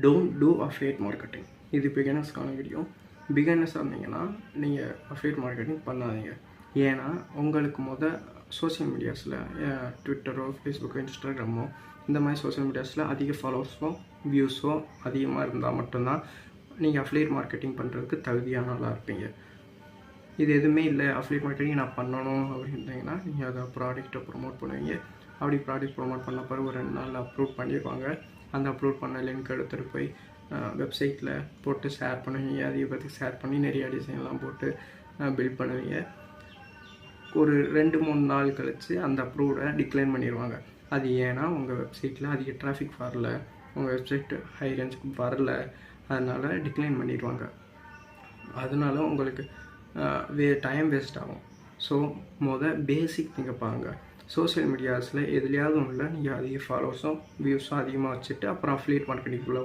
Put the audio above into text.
Don't do affiliate marketing. இது பிகினர்ஸ்க்கான video. பிகினர்ஸாக இருந்தீங்கன்னா நீங்கள் அஃபிலியேட் மார்க்கெட்டிங் பண்ணாதீங்க. ஏன்னா உங்களுக்கு சோஷியல் மீடியாஸில் ட்விட்டரோ, ஃபேஸ்புக்கோ, இன்ஸ்டாகிராமோ இந்த மாதிரி சோஷியல் மீடியாஸில் அதிக ஃபாலோவர்ஸோ வியூஸோ அதிகமாக இருந்தால் மட்டும்தான் நீங்கள் அஃபிலியேட் மார்க்கெட்டிங் பண்ணுறதுக்கு தகுதியான ஆளாக இருப்பீங்க. இது எதுவுமே இல்லை, அஃபிலியேட் மார்க்கெட்டிங் நான் பண்ணணும் அப்படின்றீங்கன்னா நீங்கள் அதை ப்ராடக்ட்டை ப்ரொமோட் பண்ணுவீங்க. அப்படி ப்ராடக்ட் ப்ரொமோட் பண்ண பிறகு ஒரு 2 நாளில் அப்லோட் பண்ணிடுவாங்க. அந்த அப்லோட் பண்ண லிங்க் எடுத்துகிட்டு போய் வெப்சைட்டில் போட்டு ஷேர் பண்ணுவீங்க. அதிகபட்சம் ஷேர் பண்ணி நிறையா டிசைன்லாம் போட்டு பில்ட் பண்ணுவீங்க. ஒரு 2-3 நாள் கழித்து அந்த அப்ரூவ்டை டிக்ளைன் பண்ணிடுவாங்க. அது ஏன்னா உங்கள் வெப்சைட்டில் அதிக டிராஃபிக் வரல, உங்கள் வெப்சைட் ஹை ரேஞ்சுக்கு வரல, அதனால் டிக்ளைன் பண்ணிடுவாங்க. அதனால உங்களுக்கு டைம் வேஸ்ட் ஆகும். ஸோ பேசிக் நீங்கள் பாருங்க. சோஷியல் மீடியாஸில் எதுலையாவது ஒன்றில் நீங்கள் அதிக ஃபாலோவர்ஸும் வியூஸும் அதிகமாக வச்சுட்டு அப்புறம் அஃபிலியேட் மார்க்கெட்டிங்குள்ளே